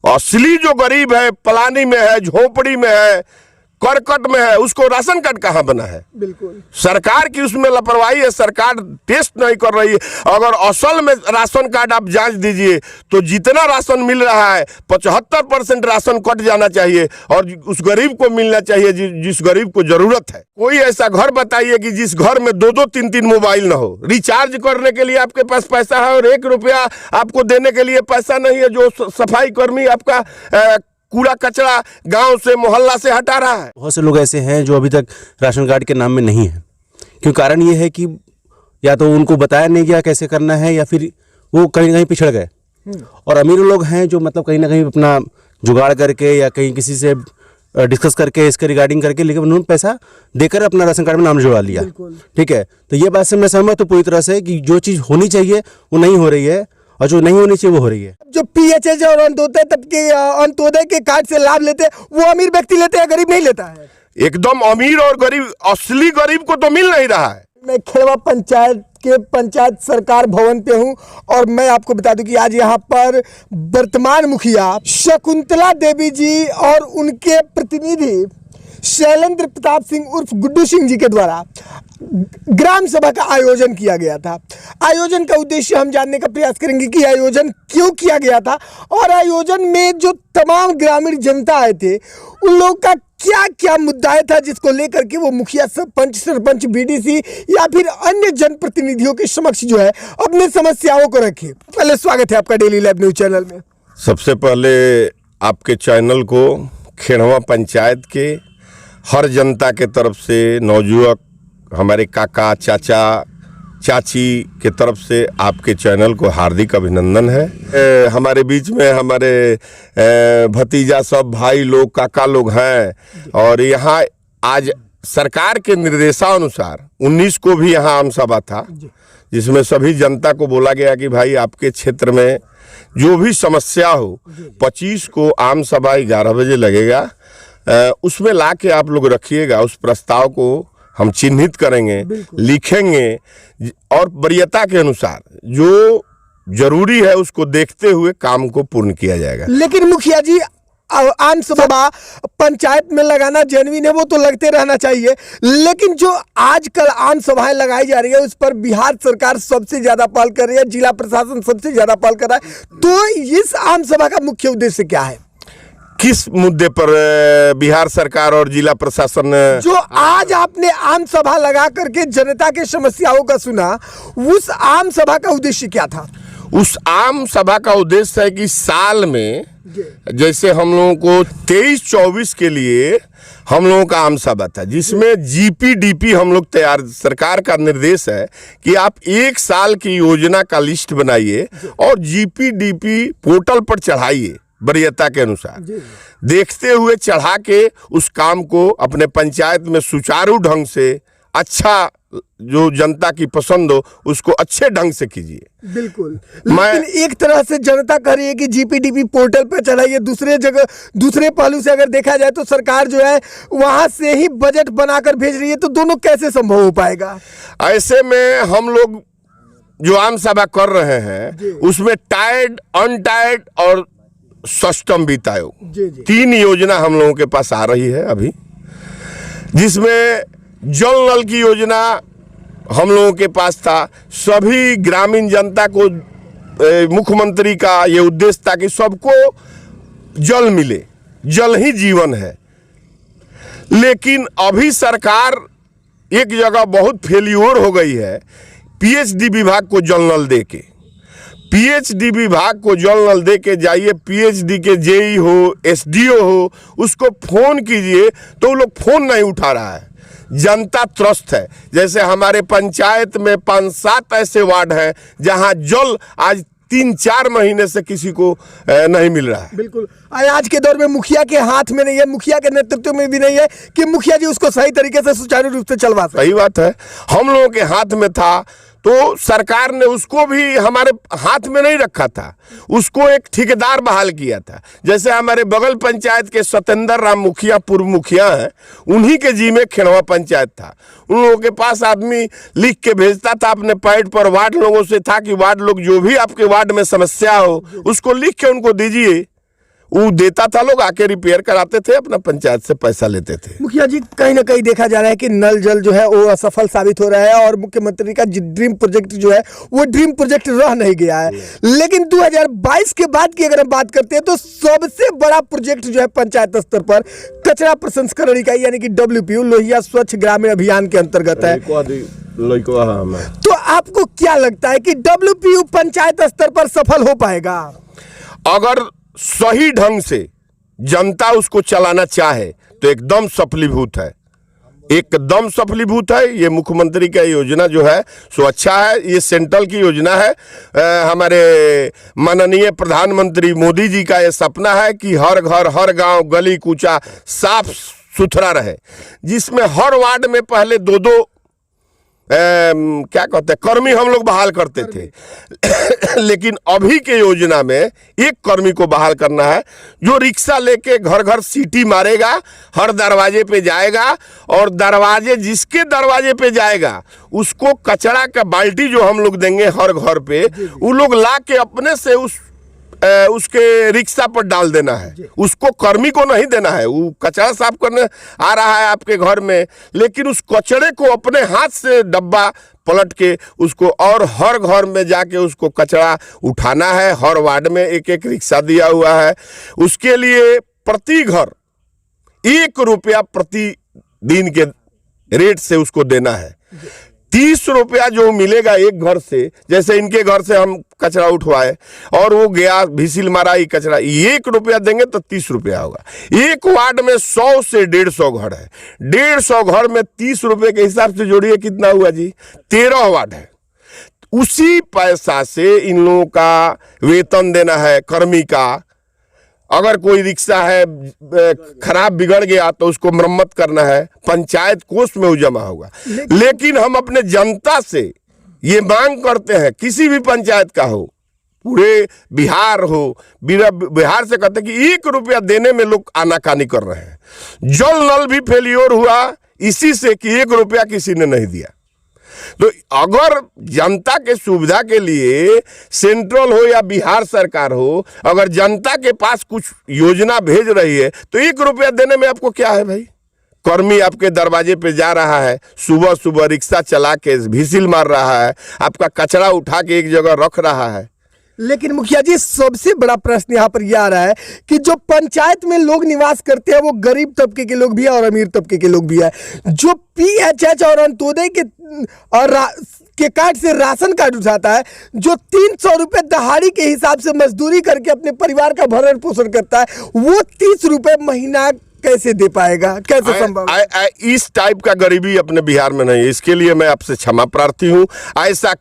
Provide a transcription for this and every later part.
असली जो गरीब है, पलानी में है, झोपड़ी में है, करकट में है, उसको राशन कार्ड कहाँ बना है? बिल्कुल सरकार की उसमें लापरवाही है। सरकार टेस्ट नहीं कर रही है। अगर असल में राशन कार्ड आप जांच दीजिए तो जितना राशन मिल रहा है 75% राशन कट जाना चाहिए और उस गरीब को मिलना चाहिए जिस गरीब को जरूरत है। कोई ऐसा घर बताइए कि जिस घर में 2-2 3-3 मोबाइल ना हो, रिचार्ज करने के लिए आपके पास पैसा है और 1 रुपया आपको देने के लिए पैसा नहीं है। जो सफाई कर्मी आपका कूड़ा कचरा गांव से मोहल्ला से हटा रहा है। बहुत से लोग ऐसे हैं जो अभी तक राशन कार्ड के नाम में नहीं है। क्यों? कारण ये है कि या तो उनको बताया नहीं गया कैसे करना है या फिर वो कहीं ना कहीं पिछड़ गए। और अमीर लोग हैं जो मतलब कहीं ना कहीं अपना जुगाड़ करके या कहीं किसी से डिस्कस करके इसके रिगार्डिंग करके, लेकिन उन्होंने पैसा देकर अपना राशन कार्ड में नाम जुड़वा लिया। ठीक है, तो ये बात से मैं सहमत हूँ पूरी तरह से कि जो चीज़ होनी चाहिए वो नहीं हो रही है और जो नहीं होनी चाहिए वो हो रही है। जो पीएचएच और अंत्योदय के कार्ड से लाभ लेते हैं वो अमीर व्यक्ति लेते हैं, गरीब नहीं लेता है। एकदम अमीर और गरीब, असली गरीब को तो मिल नहीं रहा है। मैं खेड़वा पंचायत के पंचायत सरकार भवन पे हूं और मैं आपको बता दूं कि आज यहाँ पर वर्तमान मुखिया शकुंतला देवी जी और उनके प्रतिनिधि शैलेंद्र प्रताप सिंह उर्फ गुड्डू सिंह जी के द्वारा ग्राम सभा का आयोजन किया गया था। आयोजन का उद्देश्य हम जानने का प्रयास करेंगे कि आयोजन क्यों किया गया था और आयोजन में जो तमाम ग्रामीण जनता आए थे उन लोगों का क्या क्या मुद्दा था जिसको लेकर के वो मुखिया, सरपंच, बीडीसी या फिर अन्य जनप्रतिनिधियों के समक्ष जो है अपने समस्याओं को रखे। पहले स्वागत है आपका डेली लाइव न्यूज चैनल में। सबसे पहले आपके चैनल को खेड़वा पंचायत के हर जनता के तरफ से, नौजुवक, हमारे काका, चाचा, चाची के तरफ से आपके चैनल को हार्दिक अभिनंदन है। हमारे बीच में हमारे भतीजा सब भाई लोग, काका लोग हैं और यहाँ आज सरकार के निर्देशानुसार 19 को भी यहाँ आम सभा था जिसमें सभी जनता को बोला गया कि भाई आपके क्षेत्र में जो भी समस्या हो 25 को आम सभा 11 बजे लगेगा, उसमें ला के आप लोग रखिएगा। उस प्रस्ताव को हम चिन्हित करेंगे, लिखेंगे और वरीयता के अनुसार जो जरूरी है उसको देखते हुए काम को पूर्ण किया जाएगा। लेकिन मुखिया जी, आम सभा पंचायत में लगाना जेन्युइन है, वो तो लगते रहना चाहिए, लेकिन जो आजकल आम सभाएं लगाई जा रही है उस पर बिहार सरकार सबसे ज्यादा पहल कर रही है, जिला प्रशासन सबसे ज्यादा पहल कर रहा है। तो इस आम सभा का मुख्य उद्देश्य क्या है? किस मुद्दे पर बिहार सरकार और जिला प्रशासन? जो आज आपने आम सभा लगा करके जनता के समस्याओं का सुना, उस आम सभा का उद्देश्य क्या था? उस आम सभा का उद्देश्य है कि साल में जैसे हम लोगों को 23-24 के लिए हम लोगों का आम सभा था जिसमें जीपीडीपी हम लोग तैयार, सरकार का निर्देश है कि आप 1 साल की योजना का लिस्ट बनाइए और जीपीडीपी पोर्टल पर चढ़ाइए वरीयता के अनुसार, देखते हुए चढ़ा के उस काम को अपने पंचायत में सुचारू ढंग से, अच्छा जो जनता की पसंद हो उसको अच्छे ढंग से कीजिए। बिल्कुल, लेकिन एक तरह से जनता कह रही है कि जीपीडीपी पोर्टल पर चढ़ाइए, दूसरे जगह, दूसरे पहलू से अगर देखा जाए तो सरकार जो है वहां से ही बजट बनाकर भेज रही है, तो दोनों कैसे संभव हो पाएगा? ऐसे में हम लोग जो आम सभा कर रहे हैं उसमें टायर्ड, अनटायर्ड और सष्टम वित्त आयोग 3 योजना हम लोगों के पास आ रही है अभी, जिसमें जल नल की योजना हम लोगों के पास था। सभी ग्रामीण जनता को मुख्यमंत्री का ये उद्देश्य था कि सबको जल मिले, जल ही जीवन है। लेकिन अभी सरकार एक जगह बहुत फेल्योर हो गई है, पीएचडी विभाग को जल नल दे के। पीएचडी विभाग को जल नल दे के जाइए, पीएचडी के जेई हो, एसडीओ हो, उसको फोन कीजिए तो वो लोग फोन नहीं उठा रहा है। जनता त्रस्त है। जैसे हमारे पंचायत में 5-7 ऐसे वार्ड हैं जहां जल आज 3-4 महीने से किसी को नहीं मिल रहा है। बिल्कुल, आज के दौर में मुखिया के हाथ में नहीं है, मुखिया के नेतृत्व में भी नहीं है कि मुखिया जी उसको सही तरीके से सुचारू रूप से चलवा सके। सही बात है, हम लोगों के हाथ में था तो सरकार ने उसको भी हमारे हाथ में नहीं रखा था, उसको एक ठेकेदार बहाल किया था। जैसे हमारे बगल पंचायत के सत्येंद्र राम मुखिया पूर्व मुखिया हैं, उन्हीं के जी में खेड़वा पंचायत था। उन लोगों के पास आदमी लिख के भेजता था अपने पैड पर, वार्ड लोगों से था कि वार्ड लोग जो भी आपके वार्ड में समस्या हो उसको लिख के उनको दीजिए, वो देता था, लोग आके रिपेयर कराते थे, अपना पंचायत से पैसा लेते थे। मुखिया जी, कहीं ना कहीं देखा जा रहा है कि नल जल जो है वो असफल साबित हो रहा है और मुख्यमंत्री का ड्रीम प्रोजेक्ट जो है वो ड्रीम प्रोजेक्ट रह नहीं गया है। लेकिन 2022 के बाद की अगर हम बात करते हैं तो सबसे बड़ा प्रोजेक्ट जो है पंचायत स्तर पर कचरा प्रसंस्करण इकाई यानी कि WPU लोहिया स्वच्छ ग्रामीण अभियान के अंतर्गत है। तो आपको क्या लगता है कि WPU पंचायत स्तर पर सफल हो पाएगा? अगर सही ढंग से जनता उसको चलाना चाहे तो एकदम सफलीभूत है, एकदम सफलीभूत है। ये मुख्यमंत्री का योजना जो है सो अच्छा है। ये सेंट्रल की योजना है। हमारे माननीय प्रधानमंत्री मोदी जी का ये सपना है कि हर घर, हर गांव, गली कूचा साफ सुथरा रहे, जिसमें हर वार्ड में पहले दो क्या कहते हैं कर्मी हम लोग बहाल करते थे लेकिन अभी के योजना में एक कर्मी को बहाल करना है जो रिक्शा लेके घर घर सीटी मारेगा, हर दरवाजे पे जाएगा और जिसके दरवाजे पे जाएगा उसको कचरा का बाल्टी जो हम लोग देंगे हर घर पे, वो लोग ला के अपने से उसके रिक्शा पर डाल देना है। उसको कर्मी को नहीं देना है। वो कचरा साफ करने आ रहा है आपके घर में, लेकिन उस कचरे को अपने हाथ से डब्बा पलट के उसको और हर घर में जाके उसको कचरा उठाना है। हर वार्ड में एक एक रिक्शा दिया हुआ है। उसके लिए प्रति घर 1 रुपया प्रति दिन के रेट से उसको देना है। 30 रुपया जो मिलेगा एक घर से, जैसे इनके घर से हम कचरा उठवाए और वो गया भिसिल मारा ही कचरा, 1 रुपया देंगे तो 30 रुपया होगा। एक वार्ड में 100 से 150 घर है। 150 घर में 30 रुपये के हिसाब से जोड़िए कितना हुआ जी, 13 वार्ड है। उसी पैसा से इन लोगों का वेतन देना है कर्मी का। अगर कोई रिक्शा है खराब बिगड़ गया तो उसको मरम्मत करना है, पंचायत कोष में वो जमा होगा। लेकिन हम अपने जनता से ये मांग करते हैं, किसी भी पंचायत का हो, पूरे बिहार हो, बिहार से कहते हैं कि 1 रुपया देने में लोग आनाकानी कर रहे हैं। जल नल भी फेलियर हुआ इसी से कि 1 रुपया किसी ने नहीं दिया। तो अगर जनता के सुविधा के लिए सेंट्रल हो या बिहार सरकार हो, अगर जनता के पास कुछ योजना भेज रही है तो 1 रुपया देने में आपको क्या है भाई। कर्मी आपके दरवाजे पे जा रहा है, सुबह सुबह रिक्शा चला के भिसिल मार रहा है, आपका कचरा उठा के एक जगह रख रहा है। लेकिन मुखिया जी, सबसे बड़ा प्रश्न यहाँ पर यह आ रहा है कि जो पंचायत में लोग निवास करते हैं वो गरीब तबके के लोग भी है और अमीर तबके के लोग भी है। जो PHH और अंत्योदय के कार्ड से राशन कार्ड उठाता है, जो 300 रुपये दहाड़ी के हिसाब से मजदूरी करके अपने परिवार का भरण पोषण करता है, वो 30 रुपये महीना कैसे दे पाएगा, कैसे संभव? इस टाइप का गरीबी अपने बिहार में नहीं है। इसके लिए मैं आपसे क्षमा प्रार्थी हूँ।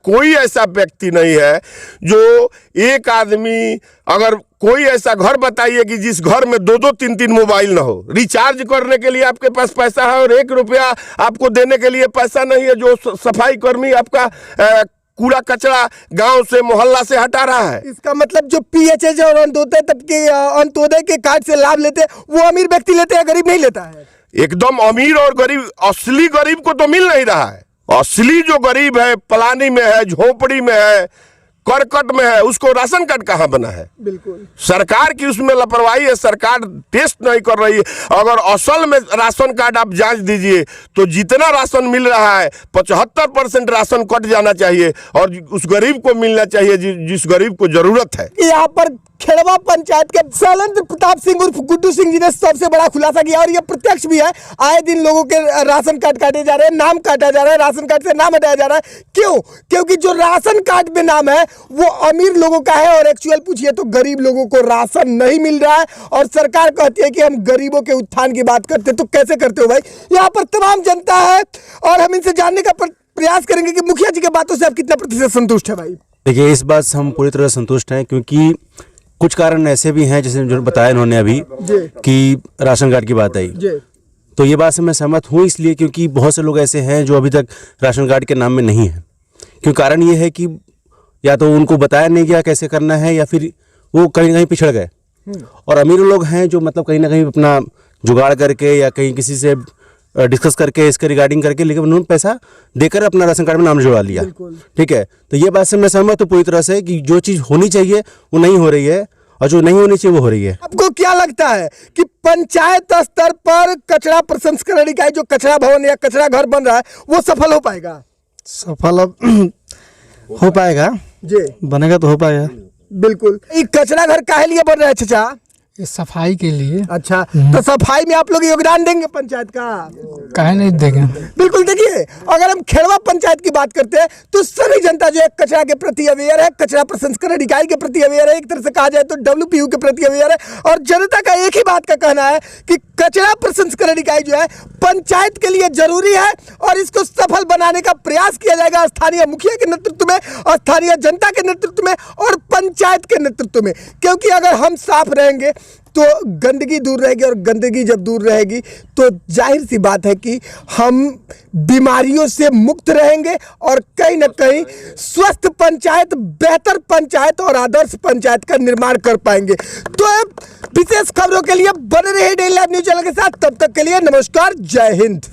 कोई ऐसा व्यक्ति नहीं है जो एक आदमी, अगर कोई ऐसा घर बताइए कि जिस घर में 2-2, 3-3 मोबाइल ना हो, रिचार्ज करने के लिए आपके पास पैसा है और 1 रुपया आपको देने के लिए पैसा नहीं है, जो सफाई कर्मी आपका कूड़ा कचरा गांव से मोहल्ला से हटा रहा है। इसका मतलब जो PHH और अंत्योदय के कार्ड से लाभ लेते हैं वो अमीर व्यक्ति लेते हैं, गरीब नहीं लेता है। एकदम अमीर और गरीब, असली गरीब को तो मिल नहीं रहा है। असली जो गरीब है पलानी में है, झोपड़ी में है, करकट में है, उसको राशन कार्ड कहाँ बना है? बिल्कुल सरकार की उसमें लापरवाही है। सरकार टेस्ट नहीं कर रही है। अगर असल में राशन कार्ड आप जांच दीजिए तो जितना राशन मिल रहा है 75% राशन कट जाना चाहिए और उस गरीब को मिलना चाहिए जिस गरीब को जरूरत है। यहाँ पर खेड़वा पंचायत के शैलेंद्र प्रताप सिंह उर्फ गुड्डू सिंह जी ने सबसे बड़ा खुलासा किया और ये प्रत्यक्ष भी है। आए दिन लोगों के राशन कार्ड काटे जा रहे हैं, नाम काटा जा रहा है, राशन कार्ड से नाम हटाया जा रहा है। क्यों? क्योंकि जो राशन कार्ड में नाम है वो अमीर लोगों का है और एक्चुअल पूछिए तो गरीब लोगों को राशन नहीं मिल रहा है। और सरकार कहती है कि हम गरीबों के उत्थान की बात करते, तो कैसे करते हो भाई? यहाँ पर तमाम जनता है और हम इनसे जानने का प्रयास करेंगे कि मुखिया जी के बातों से आप कितना प्रतिशत संतुष्ट है भाई? देखिए, इस बात से हम पूरी तरह संतुष्ट हैं, क्योंकि कुछ कारण ऐसे भी हैं जैसे जो बताया इन्होंने अभी कि राशन कार्ड की बात आई, तो ये बात से मैं सहमत हूँ, इसलिए क्योंकि बहुत से लोग ऐसे हैं जो अभी तक राशन कार्ड के नाम में नहीं है। क्योंकि कारण ये है कि या तो उनको बताया नहीं गया कैसे करना है, या फिर वो कहीं ना कहीं पिछड़ गए। और अमीर लोग हैं जो मतलब कहीं ना कहीं अपना जुगाड़ करके या कहीं किसी से डिस्कस करके इसके रिगार्डिंग करके, लेकिन उन्होंने पैसा देकर अपना राशन कार्ड में नाम जुड़वा लिया। ठीक है, तो ये बात से मैं सहमत हूँ पूरी तरह से कि जो चीज़ होनी चाहिए वो नहीं हो रही है। और जो नहीं होनी चाहिए वो हो रही है। आपको क्या लगता है कि पंचायत स्तर पर कचरा प्रसंस्करण इकाई जो कचरा भवन या कचरा घर बन रहा है वो सफल हो पाएगा? सफल अब हो पाएगा, जी बनेगा तो हो पाएगा। बिल्कुल। ये कचरा घर काहे लिए बन रहा है चाचा? ये सफाई के लिए। अच्छा, तो सफाई में आप लोग योगदान देंगे पंचायत का? काहे नहीं देंगे? बिल्कुल। देखिए, अगर हम खेड़वा पंचायत की बात करते हैं तो सभी जनता जो है कचरा के प्रति अवेयर है, कचरा प्रसंस्करण इकाई के प्रति अवेयर है, एक तरह से कहा जाए तो WPU के प्रति अवेयर है। और जनता का एक ही बात का कहना है कि कचरा प्रसंस्करण इकाई जो है पंचायत के लिए जरूरी है और इसको सफल बनाने का प्रयास किया जाएगा स्थानीय मुखिया के नेतृत्व में, स्थानीय जनता के नेतृत्व में और पंचायत के नेतृत्व में। क्योंकि अगर हम साफ रहेंगे तो गंदगी दूर रहेगी और गंदगी जब दूर रहेगी तो जाहिर सी बात है कि हम बीमारियों से मुक्त रहेंगे और कहीं ना कहीं स्वस्थ पंचायत, बेहतर पंचायत और आदर्श पंचायत का निर्माण कर पाएंगे। तो विशेष खबरों के लिए बने रहिए डेली लाइव न्यूज चैनल के साथ। तब तक के लिए नमस्कार, जय हिंद।